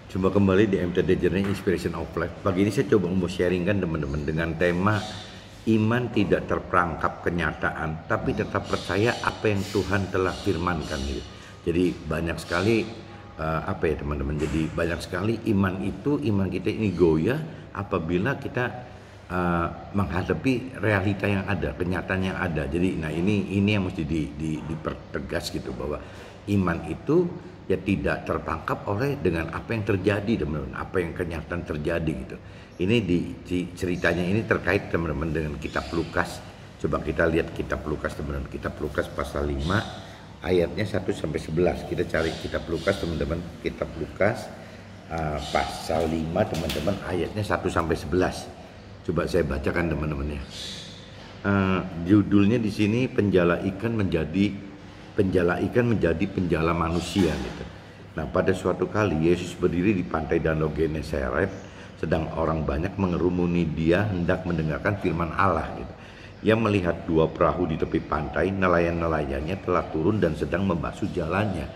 Jumpa kembali di MTD Journey Inspiration of Life. Pagi ini saya coba mau sharingkan teman-teman dengan tema iman tidak terperangkap kenyataan, tapi tetap percaya apa yang Tuhan telah firmankan. Gitu. Jadi banyak sekali teman-teman. Jadi banyak sekali iman kita ini goyah apabila kita menghadapi realita yang ada, kenyataan yang ada. Jadi ini yang mesti dipertegas gitu, bahwa iman itu ya tidak tertangkap oleh dengan apa yang terjadi, teman-teman, apa yang kenyataan terjadi gitu. Ini ceritanya ini terkait, teman-teman, dengan kitab Lukas. Coba kita lihat kitab Lukas, teman-teman. Kitab Lukas pasal 5 ayatnya 1 sampai 11. Kita cari kitab Lukas, teman-teman. Kitab Lukas pasal 5, teman-teman, ayatnya 1 sampai 11. Coba saya bacakan, teman-teman ya. Judulnya di sini penjala ikan menjadi penjala manusia gitu. Nah, pada suatu kali Yesus berdiri di pantai Danau Genesaret, sedang orang banyak mengerumuni dia hendak mendengarkan firman Allah gitu. Ia melihat dua perahu di tepi pantai, nelayan-nelayannya telah turun dan sedang membasuh jalannya.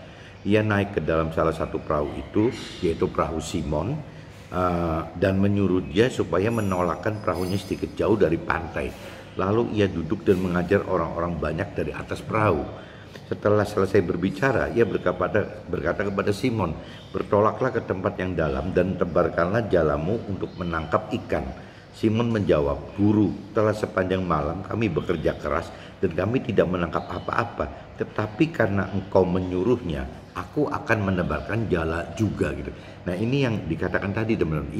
Ia naik ke dalam salah satu perahu itu, yaitu perahu Simon, dan menyuruh dia supaya menolakkan perahunya sedikit jauh dari pantai. Lalu ia duduk dan mengajar orang-orang banyak dari atas perahu. Setelah selesai berbicara, ia berkata kepada Simon, "Bertolaklah ke tempat yang dalam dan tebarkanlah jalamu untuk menangkap ikan." Simon menjawab, "Guru, telah sepanjang malam kami bekerja keras dan kami tidak menangkap apa-apa. Tetapi karena engkau menyuruhnya, aku akan menebarkan jala juga." Gitu. Nah, ini yang dikatakan tadi, teman-teman.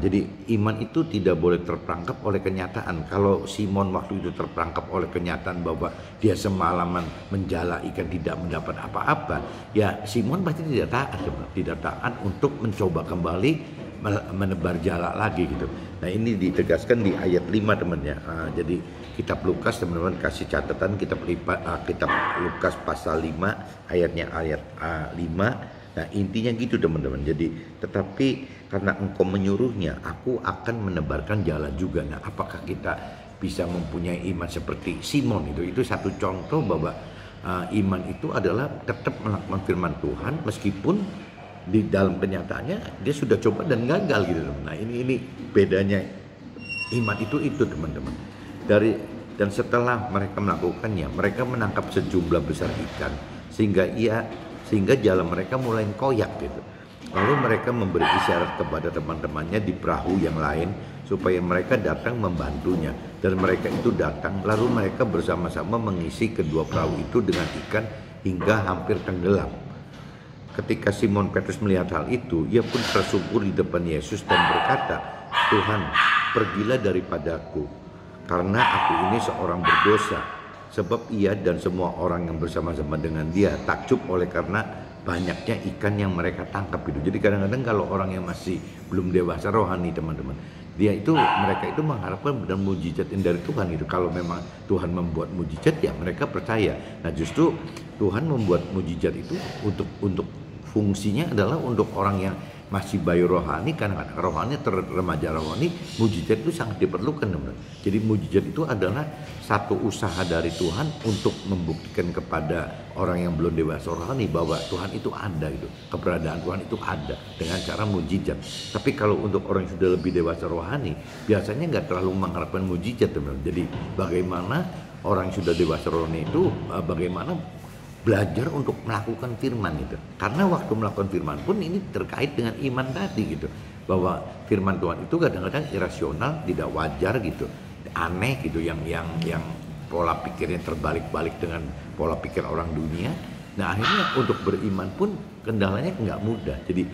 Jadi iman itu tidak boleh terperangkap oleh kenyataan. Kalau Simon waktu itu terperangkap oleh kenyataan bahwa dia semalaman menjala ikan tidak mendapat apa-apa, ya Simon pasti tidak taat untuk mencoba kembali menebar jala lagi gitu. Nah, ini ditegaskan di ayat 5, teman ya. Jadi kitab Lukas, teman-teman, kasih catatan kitab Lukas pasal 5 ayat 5. Nah, intinya gitu, teman-teman. Jadi tetapi karena engkau menyuruhnya, aku akan menebarkan jala juga. Nah, apakah kita bisa mempunyai iman seperti Simon itu? Itu satu contoh bahwa iman itu adalah tetap melakukan firman Tuhan meskipun di dalam kenyataannya dia sudah coba dan gagal gitu, teman. Nah, ini bedanya iman itu teman-teman. Dan setelah mereka melakukannya, mereka menangkap sejumlah besar ikan sehingga jalan mereka mulai koyak gitu. Lalu mereka memberi isyarat kepada teman-temannya di perahu yang lain supaya mereka datang membantunya. Dan mereka itu datang, lalu mereka bersama-sama mengisi kedua perahu itu dengan ikan hingga hampir tenggelam. Ketika Simon Petrus melihat hal itu, ia pun tersungkur di depan Yesus dan berkata, "Tuhan, pergilah daripadaku, karena aku ini seorang berdosa." Sebab ia dan semua orang yang bersama-sama dengan dia takjub oleh karena banyaknya ikan yang mereka tangkap gitu. Jadi kadang-kadang kalau orang yang masih belum dewasa rohani, teman-teman, mereka itu mengharapkan benar mujizat dari Tuhan gitu. Kalau memang Tuhan membuat mujizat, ya mereka percaya. Nah, justru Tuhan membuat mujizat itu untuk fungsinya adalah untuk orang yang masih bayi rohani, kadang-kadang rohani remaja rohani, mujizat itu sangat diperlukan, teman-teman. Jadi mujizat itu adalah satu usaha dari Tuhan untuk membuktikan kepada orang yang belum dewasa rohani bahwa Tuhan itu ada gitu. Keberadaan Tuhan itu ada dengan cara mujizat. Tapi kalau untuk orang yang sudah lebih dewasa rohani, biasanya nggak terlalu mengharapkan mujizat, teman-teman. Jadi bagaimana orang yang sudah dewasa rohani itu bagaimana belajar untuk melakukan firman itu. Karena waktu melakukan firman pun ini terkait dengan iman tadi gitu. Bahwa firman Tuhan itu kadang-kadang irasional, tidak wajar gitu. Aneh gitu, yang pola pikirnya terbalik-balik dengan pola pikir orang dunia. Nah, akhirnya untuk beriman pun kendalanya nggak mudah. Jadi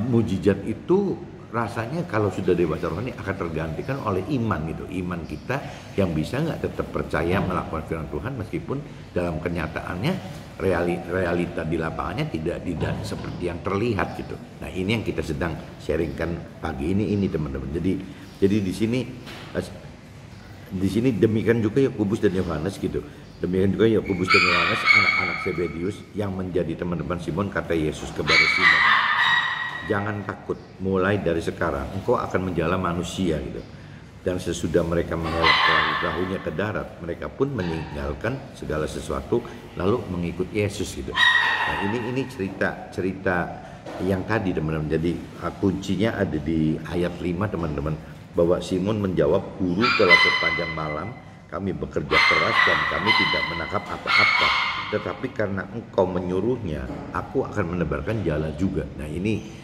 mujizat itu rasanya kalau sudah dewasa rohani akan tergantikan oleh iman gitu. Iman kita yang bisa nggak tetap percaya melakukan firman Tuhan meskipun dalam kenyataannya realita di lapangannya tidak seperti yang terlihat gitu. Nah, ini yang kita sedang sharingkan pagi ini teman-teman. Jadi di sini demikian juga Yakobus dan Yohanes gitu. Demikian juga Yakobus dan Yohanes, anak-anak Zebedius yang menjadi teman-teman Simon. Kata Yesus kepada Simon, "Jangan takut, mulai dari sekarang engkau akan menjala manusia gitu." Dan sesudah mereka mengelak perahunya ke darat, mereka pun meninggalkan segala sesuatu lalu mengikut Yesus gitu. Nah, ini cerita yang tadi teman-teman. Jadi kuncinya ada di ayat 5 teman-teman, bahwa Simon menjawab, "Guru, telah sepanjang malam kami bekerja keras dan kami tidak menangkap apa-apa. Tetapi karena engkau menyuruhnya, aku akan menebarkan jala juga." Nah ini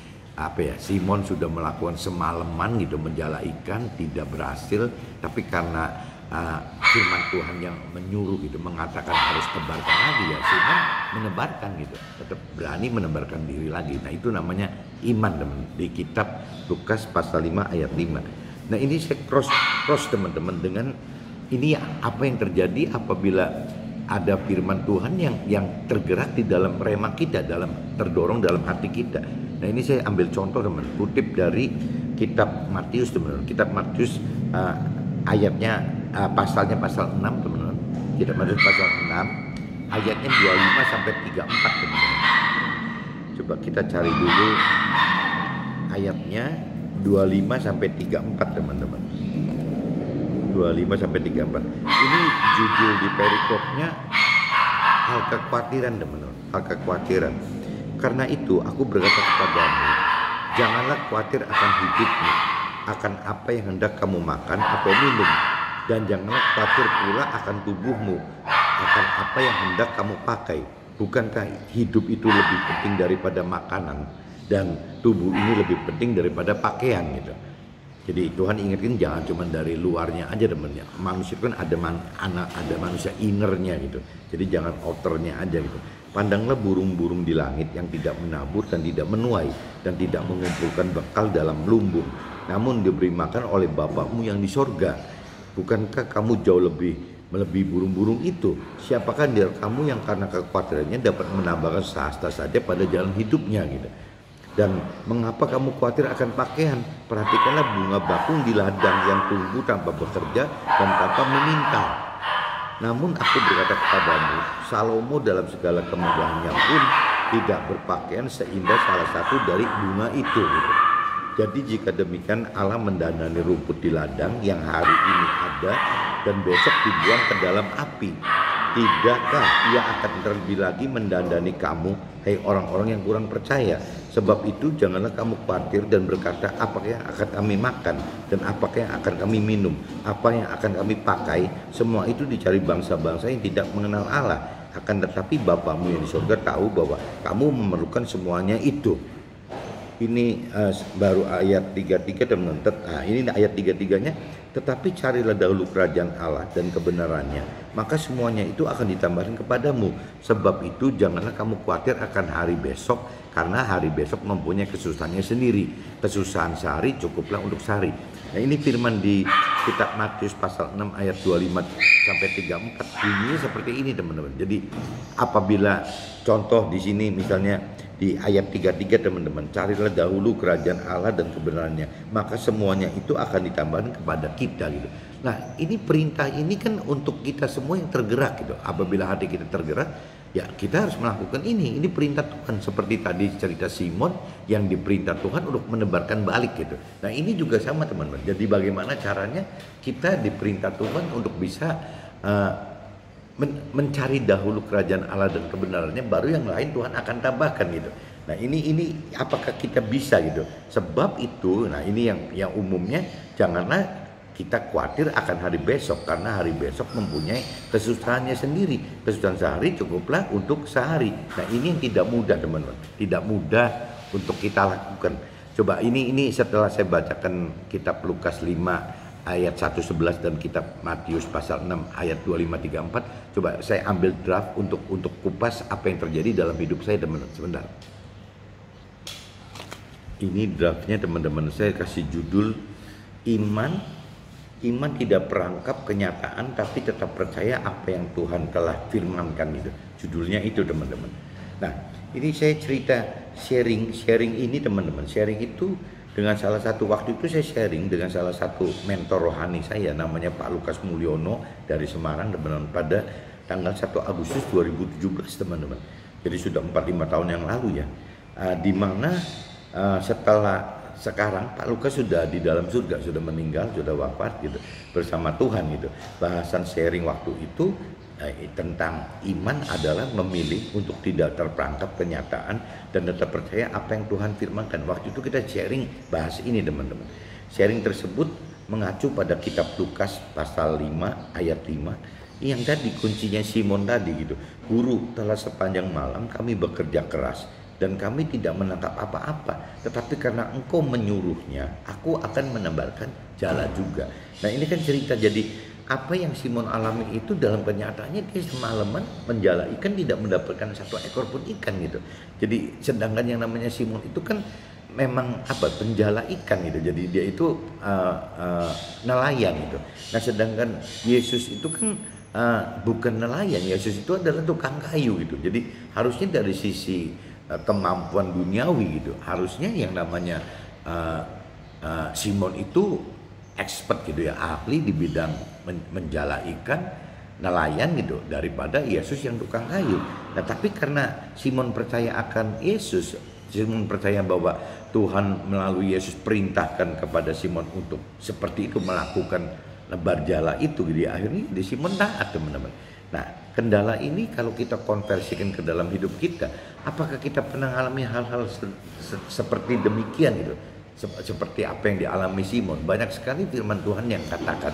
Simon sudah melakukan semalaman gitu menjala ikan, tidak berhasil, tapi karena firman Tuhan yang menyuruh gitu, mengatakan harus tebarkan lagi, ya Simon menebarkan gitu, tetap berani menebarkan diri lagi. Nah itu namanya iman teman, di kitab Lukas pasal 5 ayat 5. Nah ini saya cross teman-teman dengan ini apa yang terjadi apabila ada firman Tuhan yang tergerak di dalam rema kita, terdorong dalam hati kita. Nah ini saya ambil contoh teman, kutip dari kitab Matius teman-teman. Kitab Matius ayatnya pasalnya pasal 6 teman-teman. Kitab Matius pasal 6 ayatnya 25 sampai 34 teman-teman. Coba kita cari dulu ayatnya 25 sampai 34 teman-teman. 25 sampai 34. Ini judul di perikopnya hal kekhawatiran teman-teman, hal kekhawatiran. Karena itu aku berkata kepadamu, janganlah khawatir akan hidupmu, akan apa yang hendak kamu makan atau minum, dan janganlah khawatir pula akan tubuhmu, akan apa yang hendak kamu pakai. Bukankah hidup itu lebih penting daripada makanan, dan tubuh ini lebih penting daripada pakaian gitu. Jadi Tuhan ingatkan jangan cuma dari luarnya aja temennya. Manusia kan ada manusia innernya gitu. Jadi jangan outernya aja gitu. Pandanglah burung-burung di langit yang tidak menabur dan tidak menuai dan tidak mengumpulkan bekal dalam lumbung, namun diberi makan oleh Bapakmu yang di sorga. Bukankah kamu jauh lebih melebihi burung-burung itu? Siapakah dari kamu yang karena kekhawatirannya dapat menambahkan sehasta saja pada jalan hidupnya gitu? Dan mengapa kamu khawatir akan pakaian? Perhatikanlah bunga bakung di ladang yang tumbuh tanpa bekerja dan tanpa meminta. Namun aku berkata kepadamu, Salomo dalam segala kemegahannya pun tidak berpakaian seindah salah satu dari bunga itu gitu. Jadi jika demikian Allah mendandani rumput di ladang yang hari ini ada dan besok dibuang ke dalam api, tidakkah ia akan terlebih lagi mendandani kamu, hai orang-orang yang kurang percaya? Sebab itu janganlah kamu khawatir dan berkata, apakah yang akan kami makan dan apakah yang akan kami minum, apa yang akan kami pakai. Semua itu dicari bangsa-bangsa yang tidak mengenal Allah. Akan tetapi Bapakmu yang di surga tahu bahwa kamu memerlukan semuanya itu. Ini baru ayat 33 teman-teman. Nah, ini ayat 33-nya. Tetapi carilah dahulu kerajaan Allah dan kebenarannya, maka semuanya itu akan ditambahkan kepadamu. Sebab itu janganlah kamu khawatir akan hari besok, karena hari besok mempunyai kesusahannya sendiri. Kesusahan sehari cukuplah untuk sehari. Nah ini firman di kitab Matius pasal 6 ayat 25 sampai 34. Ini seperti ini teman-teman. Jadi apabila contoh di sini misalnya di ayat 33 teman-teman, carilah dahulu kerajaan Allah dan kebenarannya, maka semuanya itu akan ditambahkan kepada kita gitu. Nah ini perintah ini kan untuk kita semua yang tergerak gitu. Apabila hati kita tergerak, ya kita harus melakukan ini perintah Tuhan. Seperti tadi cerita Simon yang diperintah Tuhan untuk menebarkan balik gitu. Nah ini juga sama teman-teman. Jadi bagaimana caranya kita diperintah Tuhan untuk bisa mencari dahulu kerajaan Allah dan kebenarannya, baru yang lain Tuhan akan tambahkan gitu. Nah ini apakah kita bisa gitu? Sebab itu, nah ini yang umumnya, janganlah kita khawatir akan hari besok, karena hari besok mempunyai kesusahannya sendiri. Kesusahan sehari cukuplah untuk sehari. Nah ini yang tidak mudah teman-teman, tidak mudah untuk kita lakukan. Coba ini setelah saya bacakan kitab Lukas 5 ayat 1:11 dan kitab Matius pasal 6 ayat 25-34, coba saya ambil draft untuk kupas apa yang terjadi dalam hidup saya teman-teman. Sebentar. Ini draftnya teman-teman, saya kasih judul Iman tidak perangkap kenyataan tapi tetap percaya apa yang Tuhan telah firmankan gitu. Judulnya itu teman-teman. Nah, ini saya cerita sharing ini teman-teman. Sharing itu dengan salah satu waktu itu saya sharing dengan salah satu mentor rohani saya, namanya Pak Lukas Mulyono dari Semarang teman-teman, pada tanggal 1 Agustus 2017 teman-teman. Jadi sudah 4-5 tahun yang lalu ya. Di mana setelah sekarang Pak Lukas sudah di dalam surga, sudah meninggal, sudah wafat gitu bersama Tuhan gitu. Bahasan sharing waktu itu tentang iman adalah memilih untuk tidak terperangkap kenyataan dan tetap percaya apa yang Tuhan firmankan. Waktu itu kita sharing bahas ini teman-teman. Sharing tersebut mengacu pada kitab Lukas pasal 5 ayat 5 yang tadi kuncinya Simon tadi gitu. Guru, telah sepanjang malam kami bekerja keras dan kami tidak menangkap apa-apa, tetapi karena engkau menyuruhnya, aku akan menebarkan jala juga. Nah ini kan cerita, jadi apa yang Simon alami itu dalam kenyataannya dia semalaman menjala ikan tidak mendapatkan satu ekor pun ikan gitu. Jadi sedangkan yang namanya Simon itu kan memang apa, penjala ikan gitu, jadi dia itu nelayan gitu. Nah sedangkan Yesus itu kan bukan nelayan, Yesus itu adalah tukang kayu gitu. Jadi harusnya dari sisi kemampuan duniawi gitu, harusnya yang namanya Simon itu expert gitu ya, ahli di bidang menjala ikan, nelayan gitu, daripada Yesus yang tukang kayu. Nah tapi karena Simon percaya akan Yesus, Simon percaya bahwa Tuhan melalui Yesus perintahkan kepada Simon untuk seperti itu melakukan lebar jala itu, jadi akhirnya di Simon taat teman-teman. Nah kendala ini kalau kita konversikan ke dalam hidup kita, apakah kita pernah mengalami hal-hal seperti demikian gitu, seperti apa yang dialami Simon? Banyak sekali firman Tuhan yang katakan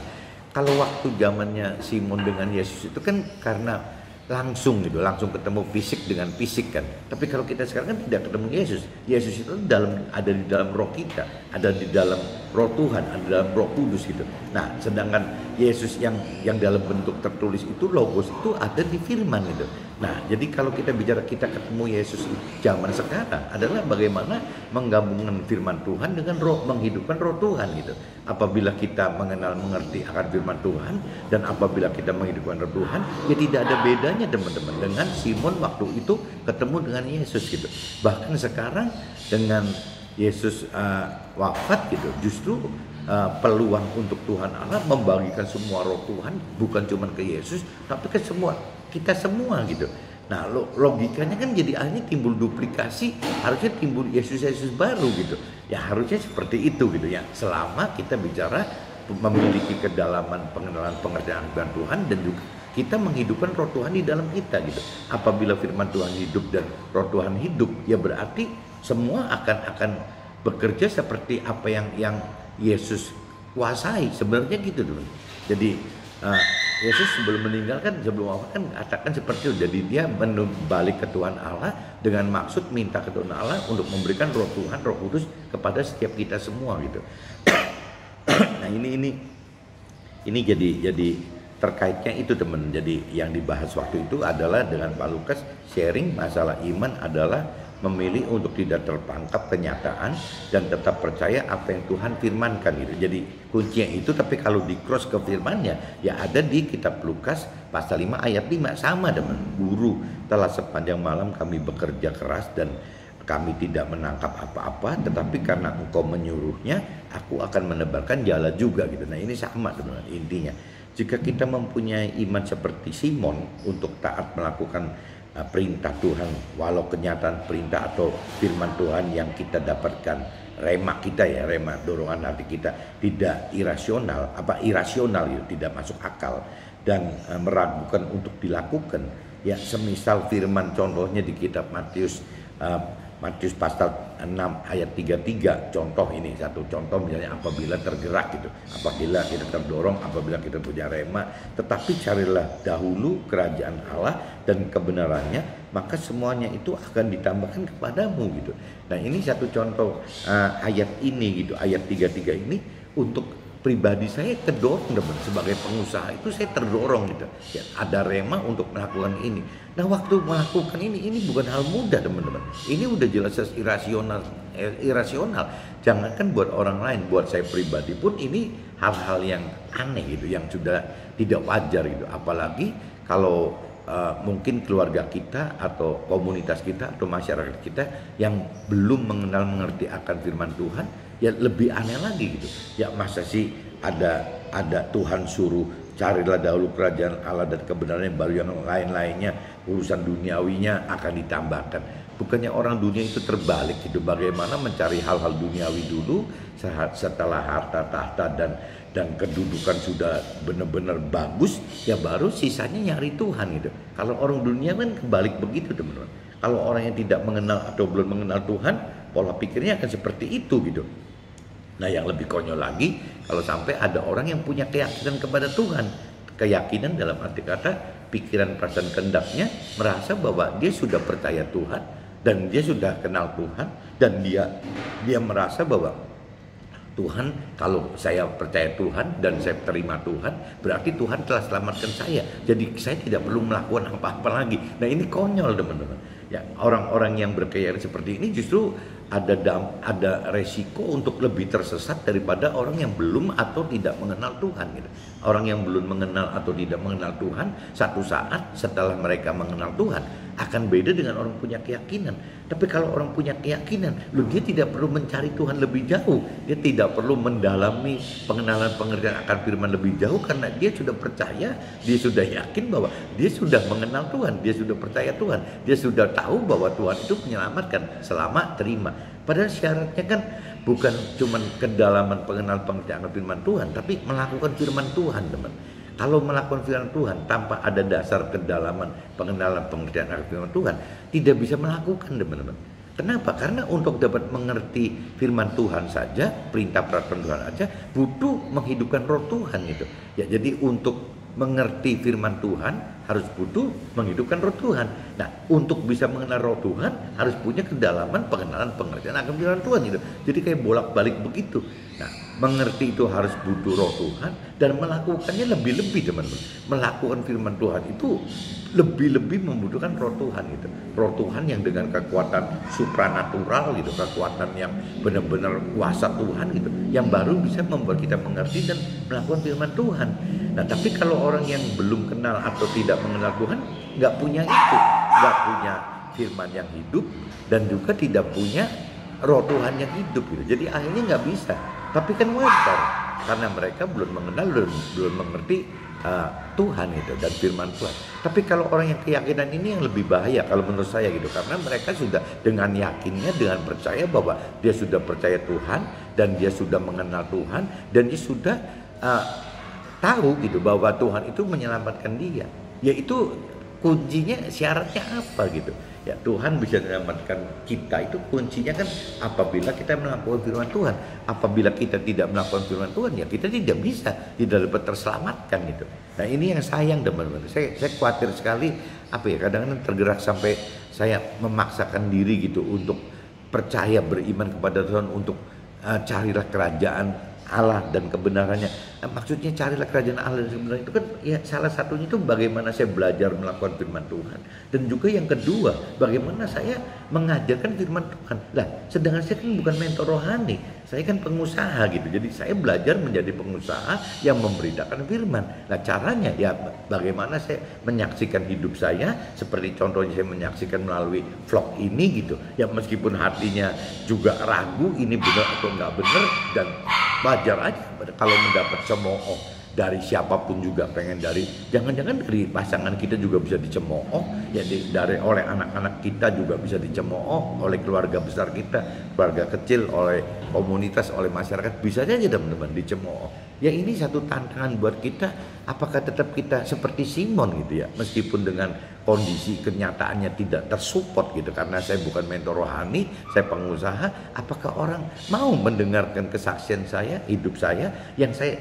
kalau waktu zamannya Simon dengan Yesus itu kan karena langsung gitu, langsung ketemu fisik dengan fisik kan. Tapi kalau kita sekarang kan tidak ketemu Yesus. Yesus itu ada di dalam roh kita, ada di dalam roh Tuhan, ada di dalam Roh Kudus gitu. Nah, sedangkan Yesus yang dalam bentuk tertulis itu, logos itu ada di firman gitu. Nah, jadi kalau kita bicara kita ketemu Yesus zaman sekarang adalah bagaimana menggabungkan firman Tuhan dengan roh, menghidupkan roh Tuhan gitu. Apabila kita mengerti akan firman Tuhan dan apabila kita menghidupkan roh Tuhan, ya tidak ada bedanya teman-teman dengan Simon waktu itu ketemu dengan Yesus gitu. Bahkan sekarang dengan Yesus wafat gitu, justru peluang untuk Tuhan Allah membagikan semua roh Tuhan bukan cuma ke Yesus tapi ke semua kita semua gitu. Nah logikanya kan jadi akhirnya timbul duplikasi, harusnya timbul Yesus baru gitu ya, harusnya seperti itu gitu ya, selama kita bicara memiliki kedalaman pengenalan pengertian Tuhan dan juga kita menghidupkan roh Tuhan di dalam kita gitu. Apabila firman Tuhan hidup dan roh Tuhan hidup, ya berarti semua akan bekerja seperti apa yang Yesus kuasai sebenarnya gitu teman. Jadi Yesus sebelum meninggalkan, sebelum wafat kan katakan seperti itu. Jadi dia balik ke Tuhan Allah dengan maksud minta ke Tuhan Allah untuk memberikan roh Tuhan, Roh Kudus kepada setiap kita semua gitu. Nah ini jadi terkaitnya itu teman. Jadi yang dibahas waktu itu adalah dengan Pak Lukas sharing masalah iman adalah memilih untuk tidak terperangkap kenyataan dan tetap percaya apa yang Tuhan firmankan gitu. Jadi kuncinya itu, tapi kalau di cross ke firmannya ya ada di kitab Lukas pasal 5 ayat 5 sama teman. Guru, telah sepanjang malam kami bekerja keras dan kami tidak menangkap apa-apa, tetapi karena engkau menyuruhnya aku akan menebarkan jala juga gitu. Nah ini sama teman intinya. Jika kita mempunyai iman seperti Simon untuk taat melakukan perintah Tuhan, walau kenyataan perintah atau firman Tuhan yang kita dapatkan, rema kita ya, rema dorongan hati kita tidak irasional gitu, tidak masuk akal dan meragukan untuk dilakukan ya, semisal firman contohnya di kitab Matius pasal 6 ayat 33, contoh ini satu contoh misalnya, apabila tergerak gitu, apabila kita terdorong, apabila kita punya rema, tetapi carilah dahulu kerajaan Allah dan kebenarannya, maka semuanya itu akan ditambahkan kepadamu gitu. Nah ini satu contoh ayat ini gitu, ayat 33 ini untuk pribadi saya terdorong teman, sebagai pengusaha itu saya terdorong gitu ya, ada rema untuk melakukan ini. Nah waktu melakukan ini bukan hal mudah teman-teman, ini udah jelas irasional. Jangankan buat orang lain, buat saya pribadi pun ini hal-hal yang aneh gitu, yang sudah tidak wajar gitu. Apalagi kalau mungkin keluarga kita atau komunitas kita atau masyarakat kita yang belum mengerti akan firman Tuhan, ya lebih aneh lagi gitu. Ya masa sih ada Tuhan suruh carilah dahulu kerajaan Allah dan kebenarannya, baru yang lain-lainnya urusan duniawinya akan ditambahkan. Bukannya orang dunia itu terbalik gitu, bagaimana mencari hal-hal duniawi dulu, setelah harta tahta dan kedudukan sudah benar-benar bagus, ya baru sisanya nyari Tuhan gitu. Kalau orang dunia kan kebalik begitu teman-teman. Kalau orang yang tidak mengenal atau belum mengenal Tuhan, pola pikirnya akan seperti itu gitu. Nah yang lebih konyol lagi, kalau sampai ada orang yang punya keyakinan kepada Tuhan, keyakinan dalam arti kata pikiran, perasaan, kehendaknya, merasa bahwa dia sudah percaya Tuhan dan dia sudah kenal Tuhan, dan dia merasa bahwa Tuhan, kalau saya percaya Tuhan dan saya terima Tuhan, berarti Tuhan telah selamatkan saya. Jadi saya tidak perlu melakukan apa-apa lagi. Nah ini konyol teman-teman. Ya, orang-orang yang berkeyakinan seperti ini justru ada resiko untuk lebih tersesat daripada orang yang belum atau tidak mengenal Tuhan gitu. Orang yang belum mengenal atau tidak mengenal Tuhan, satu saat setelah mereka mengenal Tuhan akan beda dengan orang punya keyakinan. Tapi kalau orang punya keyakinan, dia tidak perlu mencari Tuhan lebih jauh. Dia tidak perlu mendalami pengenalan pengertian akan firman lebih jauh, karena dia sudah percaya, dia sudah yakin bahwa dia sudah mengenal Tuhan, dia sudah percaya Tuhan, dia sudah tahu bahwa Tuhan itu menyelamatkan selama terima. Padahal syaratnya kan bukan cuma kedalaman pengenalan pengertian akan firman Tuhan, tapi melakukan firman Tuhan, teman. Kalau melakukan firman Tuhan tanpa ada dasar kedalaman pengenalan pengertian akan firman Tuhan, tidak bisa melakukan, teman-teman. Kenapa? Karena untuk dapat mengerti firman Tuhan saja, perintah peraturan Tuhan saja, butuh menghidupkan roh Tuhan gitu. Ya, jadi untuk mengerti firman Tuhan harus butuh menghidupkan roh Tuhan. Nah, untuk bisa mengenal roh Tuhan harus punya kedalaman pengenalan pengertian akan firman Tuhan gitu. Jadi kayak bolak-balik begitu. Nah, mengerti itu harus butuh roh Tuhan, dan melakukannya lebih-lebih, teman-teman. Melakukan firman Tuhan itu lebih-lebih membutuhkan roh Tuhan gitu. Roh Tuhan yang dengan kekuatan supranatural gitu, kekuatan yang benar-benar kuasa Tuhan gitu, yang baru bisa membuat kita mengerti dan melakukan firman Tuhan. Nah, tapi kalau orang yang belum kenal atau tidak mengenal Tuhan, nggak punya itu, nggak punya firman yang hidup, dan juga tidak punya roh Tuhan yang hidup gitu. Jadi akhirnya nggak bisa. Tapi kan wajar, karena mereka belum mengenal, belum mengerti Tuhan itu dan firman Tuhan. Tapi kalau orang yang keyakinan ini yang lebih bahaya kalau menurut saya gitu, karena mereka sudah dengan yakinnya, dengan percaya bahwa dia sudah percaya Tuhan dan dia sudah mengenal Tuhan, dan dia sudah tahu gitu bahwa Tuhan itu menyelamatkan dia. Yaitu kuncinya, syaratnya apa gitu. Ya, Tuhan bisa menyelamatkan kita itu kuncinya kan apabila kita melakukan firman Tuhan. Apabila kita tidak melakukan firman Tuhan, ya kita tidak bisa, tidak dapat terselamatkan gitu. Nah ini yang sayang teman-teman. Saya khawatir sekali, apa ya, kadang-kadang tergerak sampai saya memaksakan diri gitu untuk percaya, beriman kepada Tuhan, untuk carilah kerajaan Allah dan kebenarannya. Nah, maksudnya carilah kerajaan Allah dan kebenarannya itu kan ya salah satunya itu bagaimana saya belajar melakukan firman Tuhan, dan juga yang kedua bagaimana saya mengajarkan firman Tuhan. Lah, sedangkan saya kan bukan mentor rohani, saya kan pengusaha gitu. Jadi saya belajar menjadi pengusaha yang memberitakan firman. Nah, caranya ya bagaimana saya menyaksikan hidup saya, seperti contohnya saya menyaksikan melalui vlog ini gitu. Ya meskipun hatinya juga ragu ini benar atau enggak benar, dan wajar aja kalau mendapat cemooh dari siapapun juga, pengen dari jangan-jangan dari pasangan kita juga bisa dicemooh, ya dari oleh anak-anak kita juga bisa dicemooh, oleh keluarga besar kita, keluarga kecil, oleh komunitas, oleh masyarakat, bisa aja teman-teman dicemooh. Ya ini satu tantangan buat kita, apakah tetap kita seperti Simon gitu ya, meskipun dengan kondisi kenyataannya tidak tersupport gitu, karena saya bukan mentor rohani, saya pengusaha. Apakah orang mau mendengarkan kesaksian saya, hidup saya, yang saya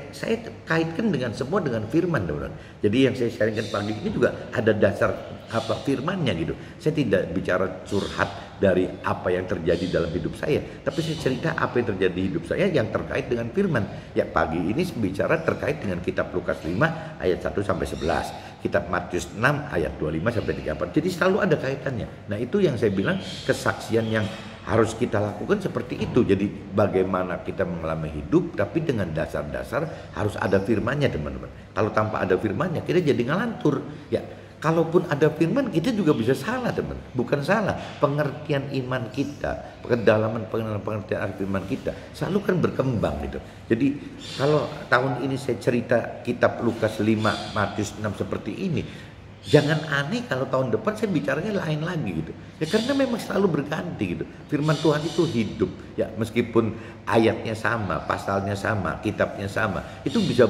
kaitkan dengan semua dengan firman, teman-teman. Jadi yang saya sharingkan pagi ini juga ada dasar apa firmannya gitu. Saya tidak bicara curhat dari apa yang terjadi dalam hidup saya, tapi saya cerita apa yang terjadi di hidup saya yang terkait dengan firman. Ya pagi ini saya bicara terkait dengan kitab Lukas 5 ayat 1 sampai 11, kitab Matius 6 ayat 25 sampai 34. Jadi selalu ada kaitannya. Nah, itu yang saya bilang kesaksian yang harus kita lakukan seperti itu. Jadi bagaimana kita mengalami hidup tapi dengan dasar-dasar harus ada firmannya, teman-teman. Kalau tanpa ada firmannya kita jadi ngalantur. Ya, kalaupun ada firman kita juga bisa salah, teman. Bukan salah, pengertian iman kita, kedalaman pengertian firman kita selalu kan berkembang gitu. Jadi kalau tahun ini saya cerita kitab Lukas 5, Matius 6 seperti ini, Jangan aneh kalau tahun depan saya bicaranya lain lagi gitu. Ya karena memang selalu berganti gitu. Firman Tuhan itu hidup. Ya meskipun ayatnya sama, pasalnya sama, kitabnya sama, itu bisa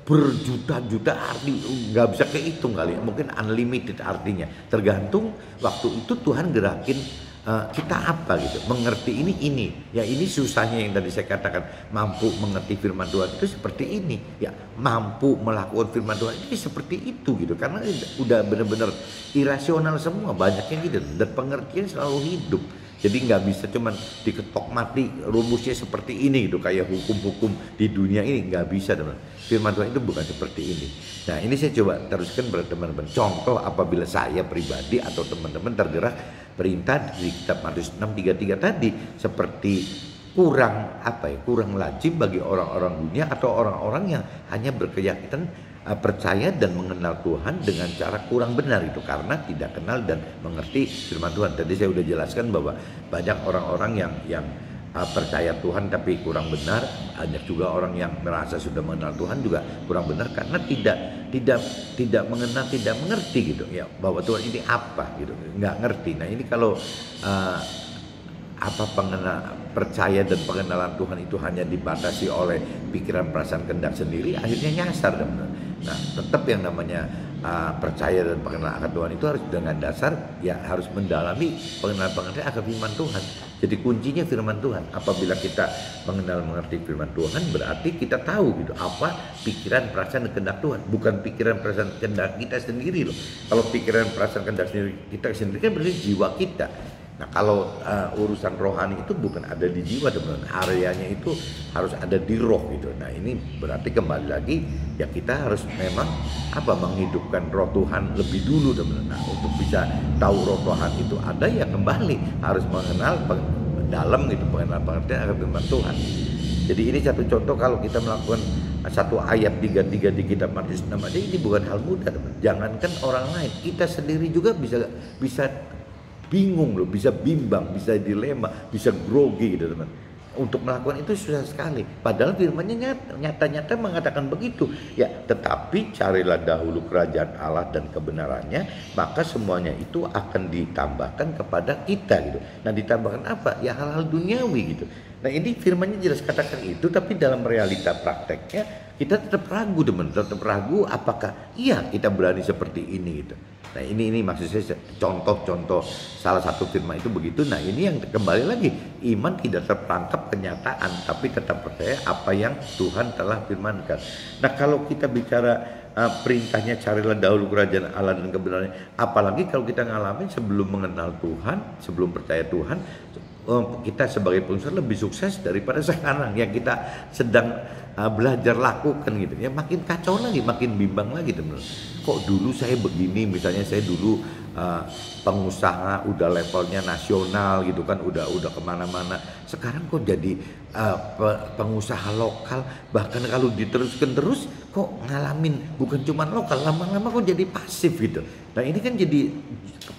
berjuta-juta arti, nggak bisa kehitung kali ya. Mungkin unlimited artinya. Tergantung waktu itu Tuhan gerakin kita apa gitu, mengerti ini ya. Ini susahnya yang tadi saya katakan, mampu mengerti firman Tuhan itu seperti ini ya, mampu melakukan firman Tuhan ini seperti itu gitu, karena udah benar-benar irasional semua, banyaknya gitu, dan pengertian selalu hidup. Jadi nggak bisa cuman diketok mati rumusnya seperti ini gitu, kayak hukum-hukum di dunia ini nggak bisa teman. Firman Tuhan itu bukan seperti ini. Nah ini saya coba teruskan pada teman-teman. Contoh apabila saya pribadi atau teman-teman tergerak perintah di kitab Matius 6:33 tadi seperti kurang kurang lazim bagi orang-orang dunia atau orang-orang yang hanya berkeyakinan percaya dan mengenal Tuhan dengan cara kurang benar itu, karena tidak kenal dan mengerti firman Tuhan. Tadi saya sudah jelaskan bahwa banyak orang-orang yang percaya Tuhan tapi kurang benar, banyak juga orang yang merasa sudah mengenal Tuhan juga kurang benar karena tidak mengenal, tidak mengerti gitu ya, bahwa Tuhan ini apa gitu, nggak ngerti. Nah ini kalau percaya dan pengenalan Tuhan itu hanya dibatasi oleh pikiran, perasaan, kehendak sendiri, akhirnya nyasar teman. Nah tetap yang namanya percaya dan pengenalan akan Tuhan itu harus dengan dasar ya, harus mendalami pengenalan akan firman Tuhan. Jadi kuncinya firman Tuhan. Apabila kita mengenal mengerti firman Tuhan, berarti kita tahu gitu apa pikiran, perasaan, dan kehendak Tuhan, bukan pikiran, perasaan, kehendak kita sendiri loh. Kalau pikiran, perasaan, kehendak kita sendiri kan berarti jiwa kita. Nah kalau urusan rohani itu bukan ada di jiwa teman-teman, areanya itu harus ada di roh gitu. Nah ini berarti kembali lagi ya, kita harus memang menghidupkan roh Tuhan lebih dulu teman-teman. Nah untuk bisa tahu roh Tuhan itu ada ya, kembali harus mengenal dalam gitu, pengenalan pengertian akan firman Tuhan. Jadi ini satu contoh kalau kita melakukan satu ayat 33 di kitab Matius 6 aja, ini bukan hal mudah teman. Jangankan orang lain, kita sendiri juga bisa bingung loh, bisa bimbang, bisa dilema, bisa grogi gitu teman. Untuk melakukan itu susah sekali. Padahal firman-Nya nyata-nyata mengatakan begitu. Ya, tetapi carilah dahulu kerajaan Allah dan kebenarannya, maka semuanya itu akan ditambahkan kepada kita gitu. Nah, ditambahkan apa? Ya hal-hal duniawi gitu. Nah, ini firman-Nya jelas katakan itu, tapi dalam realita prakteknya kita tetap ragu teman, tetap ragu apakah iya kita berani seperti ini gitu. Nah ini maksud saya contoh-contoh salah satu firman itu begitu. Nah ini yang kembali lagi, iman tidak terperangkap kenyataan, tapi tetap percaya apa yang Tuhan telah firmankan. Nah kalau kita bicara perintahnya carilah dahulu kerajaan Allah dan kebenarannya, apalagi kalau kita ngalamin sebelum mengenal Tuhan, sebelum percaya Tuhan, kita sebagai pengusaha lebih sukses daripada sekarang yang kita sedang belajar lakukan gitu ya. Makin kacau lagi, makin bimbang lagi teman. Kok dulu saya begini, misalnya saya dulu pengusaha udah levelnya nasional gitu kan, udah kemana-mana. Sekarang kok jadi pengusaha lokal, bahkan kalau diteruskan terus kok ngalamin bukan cuma lokal, lama-lama kok jadi pasif gitu. Nah ini kan jadi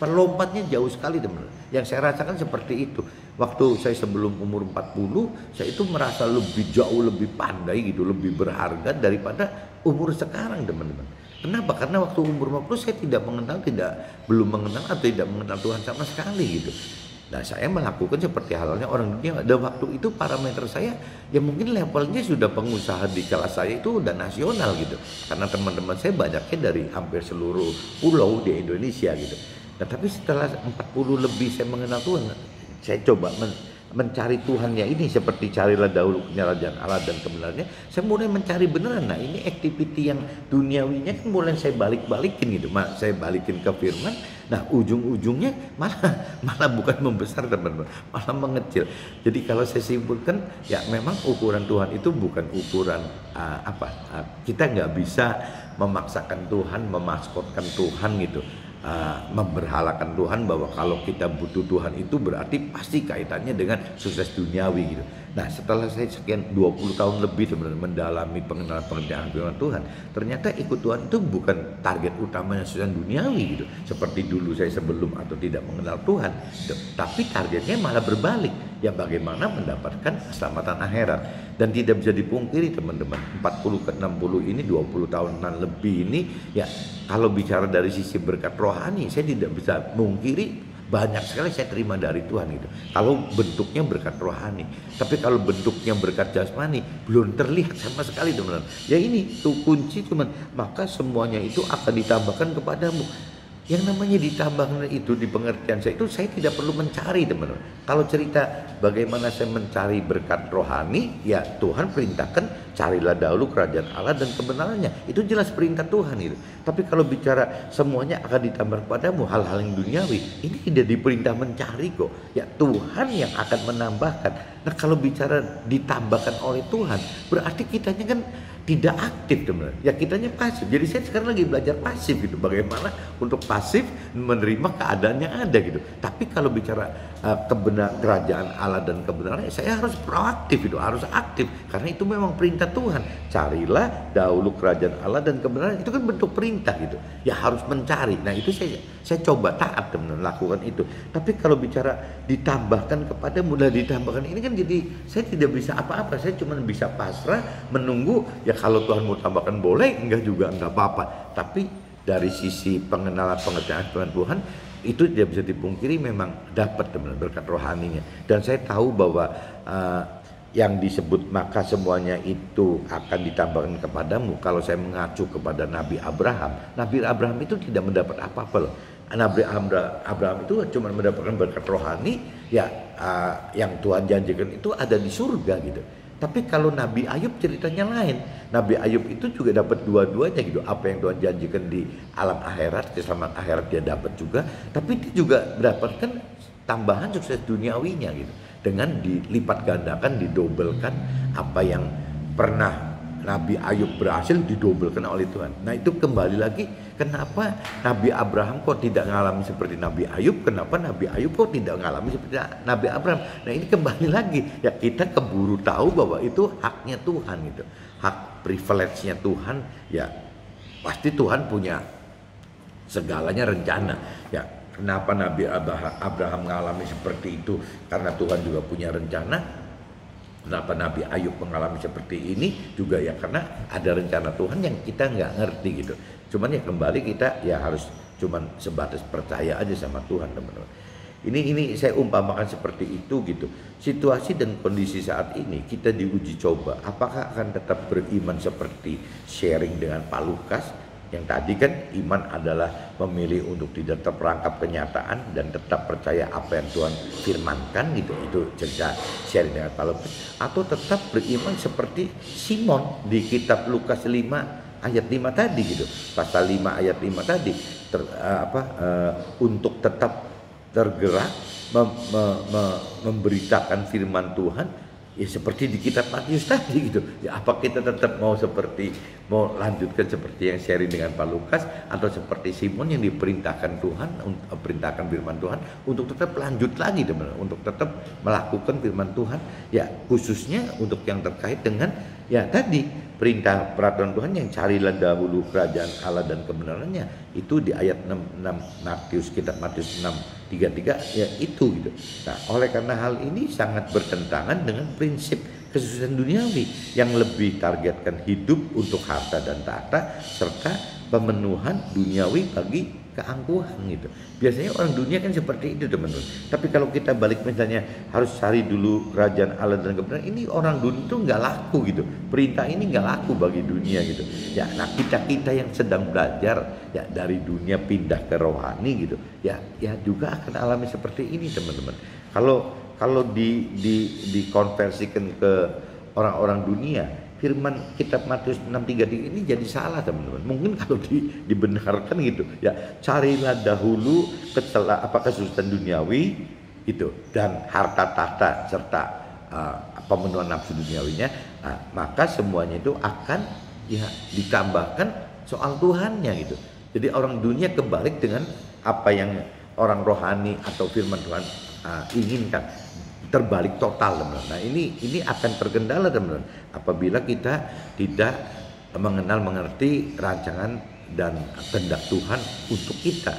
lompatnya jauh sekali teman. Yang saya rasakan seperti itu. Waktu saya sebelum umur 40, saya itu merasa jauh lebih pandai gitu, lebih berharga daripada umur sekarang teman-teman. Kenapa? Karena waktu umur 50 saya belum mengenal atau tidak mengenal Tuhan sama sekali gitu. Nah saya melakukan seperti halnya orang dunia. Dan waktu itu parameter saya ya mungkin levelnya sudah pengusaha di kelas saya itu udah nasional gitu. Karena teman-teman saya banyaknya dari hampir seluruh pulau di Indonesia gitu. Nah tapi setelah 40 lebih saya mengenal Tuhan, saya coba mencari Tuhannya ini, seperti carilah dahulu kerajaan Allah dan kebenarannya. Saya mulai mencari beneran. Nah ini activity yang duniawinya kan mulai saya balikin gitu, saya balikin ke firman. Nah ujung-ujungnya malah bukan membesar teman-teman, malah mengecil. Jadi kalau saya simpulkan ya, memang ukuran Tuhan itu bukan ukuran kita nggak bisa memaksakan Tuhan, memaskotkan Tuhan gitu. Memberhalakan Tuhan bahwa kalau kita butuh Tuhan itu berarti pasti kaitannya dengan sukses duniawi gitu. Nah setelah saya sekian 20 tahun lebih teman-teman mendalami pengenalan pengertian firman Tuhan, ternyata ikut Tuhan itu bukan target utamanya sukses duniawi gitu, seperti dulu saya sebelum atau tidak mengenal Tuhan, tapi targetnya malah berbalik. ya bagaimana mendapatkan keselamatan akhirat. Dan tidak bisa dipungkiri teman-teman, 40 ke 60 ini, 20 tahunan lebih ini, ya kalau bicara dari sisi berkat rohani, saya tidak bisa mungkiri banyak sekali saya terima dari Tuhan gitu. Kalau bentuknya berkat rohani, tapi kalau bentuknya berkat jasmani belum terlihat sama sekali teman-teman. Ya ini tuh kunci cuman, maka semuanya itu akan ditambahkan kepadamu. Yang namanya ditambahkan itu di pengertian saya itu, saya tidak perlu mencari teman-teman. Kalau cerita bagaimana saya mencari berkat rohani, ya Tuhan perintahkan carilah dahulu kerajaan Allah dan kebenarannya. Itu jelas perintah Tuhan itu. Tapi kalau bicara semuanya akan ditambah kepadamu, hal-hal yang duniawi, ini tidak diperintah mencari kok. Ya Tuhan yang akan menambahkan. Nah kalau bicara ditambahkan oleh Tuhan, berarti kitanya kan tidak aktif teman-teman. Ya kitanya pasif. Jadi saya sekarang lagi belajar pasif gitu. Bagaimana untuk pasif menerima keadaan yang ada gitu. Tapi kalau bicara kerajaan Allah dan kebenarannya, saya harus proaktif itu, harus aktif karena itu memang perintah Tuhan. Carilah dahulu kerajaan Allah dan kebenaran, itu kan bentuk perintah gitu. Ya harus mencari. Nah itu saya coba taat teman-teman lakukan itu. Tapi kalau bicara ditambahkan kepada mudah ditambahkan ini kan jadi saya tidak bisa apa-apa. Saya cuma bisa pasrah menunggu. Ya kalau Tuhan mau tambahkan boleh, enggak juga enggak apa-apa. Tapi dari sisi pengenalan pengertian Tuhan itu tidak bisa dipungkiri memang dapat teman-teman berkat rohaninya. Dan saya tahu bahwa yang disebut maka semuanya itu akan ditambahkan kepadamu. Kalau saya mengacu kepada Nabi Abraham itu tidak mendapat apa-apa loh. Nabi Abraham itu cuma mendapatkan berkat rohani, ya yang Tuhan janjikan itu ada di surga gitu. Tapi kalau Nabi Ayub ceritanya lain. Nabi Ayub itu juga dapat dua-duanya gitu. Apa yang Tuhan janjikan di alam akhirat, keselamatan akhirat dia dapat juga. Tapi dia juga mendapatkan tambahan sukses duniawinya gitu. Dengan dilipat gandakan, didobelkan apa yang pernah Nabi Ayub berhasil didobelkan oleh Tuhan. Nah itu kembali lagi, kenapa Nabi Abraham kok tidak mengalami seperti Nabi Ayub? Kenapa Nabi Ayub kok tidak mengalami seperti Nabi Abraham? Nah ini kembali lagi, ya kita keburu tahu bahwa itu haknya Tuhan gitu. Hak privilege-nya Tuhan, ya pasti Tuhan punya segalanya rencana. Ya kenapa Nabi Abraham mengalami seperti itu? Karena Tuhan juga punya rencana. Kenapa Nabi Ayub mengalami seperti ini juga ya karena ada rencana Tuhan yang kita nggak ngerti gitu. Cuman ya kembali kita ya harus cuman sebatas percaya aja sama Tuhan teman-teman. Ini saya umpamakan seperti itu gitu. Situasi dan kondisi saat ini kita diuji coba. Apakah akan tetap beriman seperti sharing dengan Pak Lukas? Yang tadi kan iman adalah memilih untuk tidak terperangkap kenyataan dan tetap percaya apa yang Tuhan firmankan gitu. Itu cerita sharing dengan Pak Lukas. Atau tetap beriman seperti Simon di kitab Lukas 5 ayat 5 tadi gitu. Pasal 5 ayat 5 tadi untuk tetap tergerak memberitakan firman Tuhan. Ya seperti di kitab Matius tadi gitu. Ya apa kita tetap mau lanjutkan seperti yang sharing dengan Pak Lukas, atau seperti Simon yang diperintahkan Tuhan, perintahkan firman Tuhan untuk tetap lanjut lagi teman-teman, untuk tetap melakukan firman Tuhan, ya khususnya untuk yang terkait dengan ya tadi perintah peraturan Tuhan yang carilah dahulu kerajaan Allah dan kebenarannya, itu di ayat 6 Matius, kitab Matius 6:33 ya itu gitu. Nah, oleh karena hal ini sangat bertentangan dengan prinsip kesuksesan duniawi yang lebih targetkan hidup untuk harta dan tahta serta pemenuhan duniawi bagi keangkuhan gitu. Biasanya orang dunia kan seperti itu teman-teman. Tapi kalau kita balik misalnya harus cari dulu kerajaan Allah dan kebenaran, ini orang dunia itu nggak laku gitu. Perintah ini nggak laku bagi dunia gitu. Ya, nah kita yang sedang belajar ya dari dunia pindah ke rohani gitu. Ya juga akan alami seperti ini teman-teman. Kalau dikonversikan ke orang-orang dunia, firman kitab Matius 6:33 ini jadi salah teman-teman. Mungkin kalau dibenarkan gitu ya, carilah dahulu kesuksesan duniawi itu dan harta tahta serta pemenuhan nafsu duniawinya, maka semuanya itu akan ya ditambahkan soal Tuhannya gitu. Jadi orang dunia kebalik dengan apa yang orang rohani atau firman Tuhan inginkan, terbalik total teman-teman. Nah ini akan terkendala teman-teman apabila kita tidak mengenal mengerti rancangan dan kehendak Tuhan untuk kita.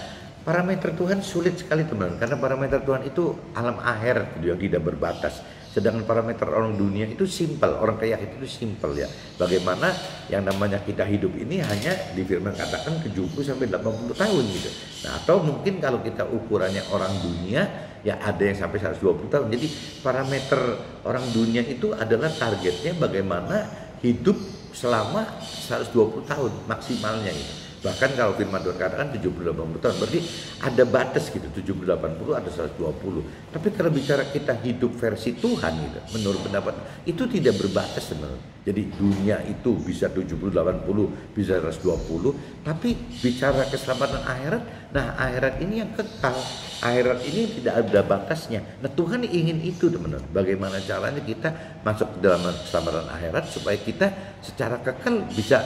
Parameter Tuhan sulit sekali teman-teman, karena parameter Tuhan itu alam akhirat yang tidak berbatas. Sedangkan parameter orang dunia itu simpel, orang kaya itu simpel ya. Bagaimana yang namanya kita hidup ini hanya di firman katakan 70 sampai 80 tahun gitu. Nah, atau mungkin kalau kita ukurannya orang dunia ya ada yang sampai 120 tahun. Jadi parameter orang dunia itu adalah targetnya bagaimana hidup selama 120 tahun maksimalnya gitu. Bahkan kalau firman Tuhan katakan 70-80 tahun, berarti ada batas gitu, 70-80 ada 120. Tapi kalau bicara kita hidup versi Tuhan gitu, menurut pendapat itu tidak berbatas sebenarnya. Jadi dunia itu bisa 70-80, bisa 120, tapi bicara keselamatan akhirat, nah akhirat ini yang kekal. Akhirat ini tidak ada batasnya. Nah Tuhan ingin itu teman-teman. Bagaimana caranya kita masuk ke dalam keselamatan akhirat supaya kita secara kekal bisa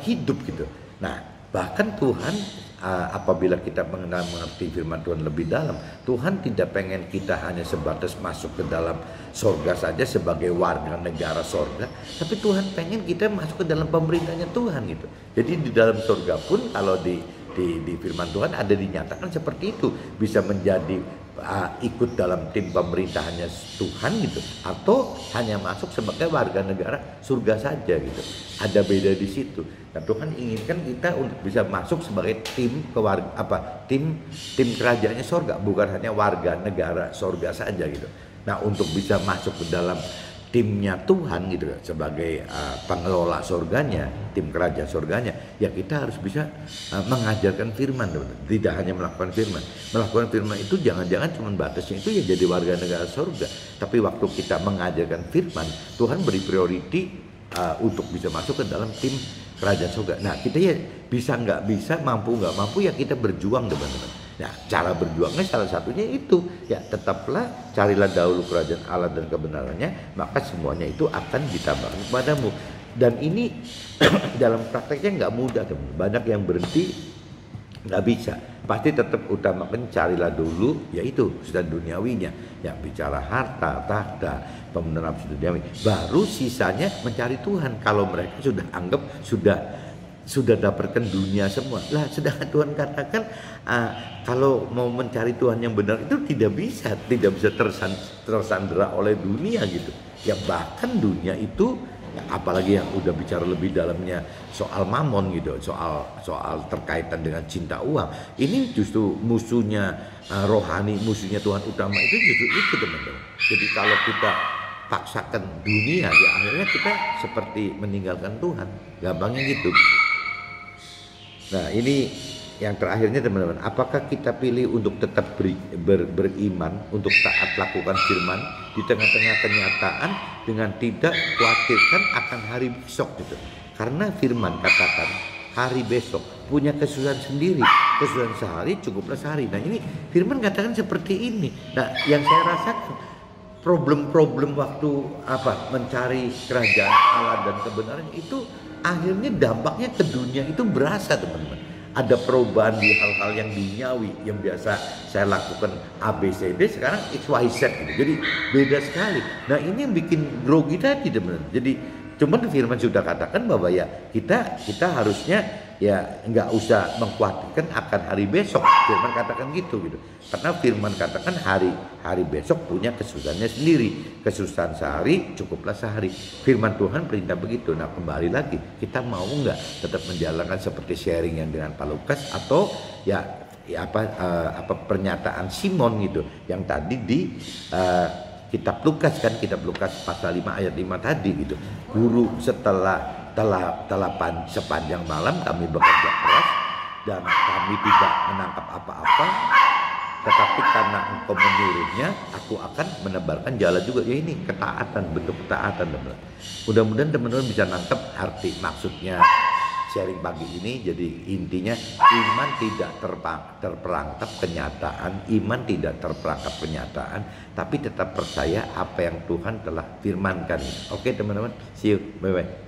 hidup gitu. Nah bahkan Tuhan apabila kita mengerti firman Tuhan lebih dalam, Tuhan tidak pengen kita hanya sebatas masuk ke dalam sorga saja sebagai warga negara sorga, tapi Tuhan pengen kita masuk ke dalam pemerintahnya Tuhan gitu. Jadi di dalam sorga pun kalau di firman Tuhan ada dinyatakan seperti itu, bisa menjadi ikut dalam tim pemerintahannya Tuhan gitu, atau hanya masuk sebagai warga negara surga saja gitu. Ada beda di situ. Nah Tuhan inginkan kita untuk bisa masuk sebagai tim tim kerajaannya surga, bukan hanya warga negara surga saja gitu. Nah untuk bisa masuk ke dalam timnya Tuhan gitu sebagai pengelola surganya, tim kerajaan surganya, ya kita harus bisa mengajarkan firman, tidak hanya melakukan firman itu jangan-jangan cuma batasnya itu ya jadi warga negara surga, tapi waktu kita mengajarkan firman, Tuhan beri priority untuk bisa masuk ke dalam tim kerajaan surga. Nah kita ya bisa nggak bisa, mampu nggak mampu, ya kita berjuang teman-teman. Nah cara berjuangnya salah satunya itu ya tetaplah carilah dahulu kerajaan Allah dan kebenarannya, maka semuanya itu akan ditambahkan kepadamu. Dan ini dalam prakteknya nggak mudah teman. Banyak yang berhenti, nggak bisa. Pasti tetap utamakan carilah dulu yaitu sudah duniawinya, yang bicara harta, tahta, pemenuhan nafsu duniawi, baru sisanya mencari Tuhan. Kalau mereka sudah anggap sudah dapatkan dunia semua lah, sedangkan Tuhan katakan kalau mau mencari Tuhan yang benar itu tidak bisa tersandera oleh dunia gitu ya. Bahkan dunia itu ya, apalagi yang udah bicara lebih dalamnya soal mamon gitu, soal terkaitan dengan cinta uang, ini justru musuhnya rohani, musuhnya Tuhan utama itu justru itu teman-teman. Jadi kalau kita paksakan dunia ya akhirnya kita seperti meninggalkan Tuhan, gampangnya gitu. Nah ini yang terakhirnya teman-teman, apakah kita pilih untuk tetap beriman, untuk taat lakukan firman di tengah-tengah kenyataan dengan tidak khawatirkan akan hari besok gitu. Karena firman katakan hari besok punya kesusahan sendiri, kesusahan sehari cukuplah sehari. Nah ini firman katakan seperti ini. Nah yang saya rasakan problem-problem waktu mencari kerajaan Allah dan kebenaran itu akhirnya dampaknya ke dunia itu berasa teman-teman. Ada perubahan di hal-hal yang duniawi yang biasa saya lakukan ABCD sekarang XYZ gitu. Jadi beda sekali. Nah ini yang bikin grogi tadi teman-teman. Jadi cuman firman sudah katakan bahwa ya kita harusnya ya nggak usah mengkhawatirkan akan hari besok. Firman katakan gitu. Karena firman katakan hari besok punya kesusahannya sendiri. Kesusahan sehari cukuplah sehari. Firman Tuhan perintah begitu. Nah kembali lagi, kita mau nggak tetap menjalankan seperti sharing yang dengan Pak Lukas, atau pernyataan Simon gitu yang tadi di kitab Lukas kan, kitab Lukas pasal 5 ayat 5 tadi gitu. Guru setelah sepanjang malam kami bekerja keras dan kami tidak menangkap apa-apa, tetapi karena engkau menyuruhnya, aku akan menebarkan jala juga. Ya ini ketaatan, bentuk ketaatan teman-teman. Mudah-mudahan teman-teman bisa nangkep arti maksudnya sharing pagi ini. Jadi intinya iman tidak terperangkap kenyataan, iman tidak terperangkap kenyataan, tapi tetap percaya apa yang Tuhan telah firmankan. Oke teman-teman, see you, bye-bye.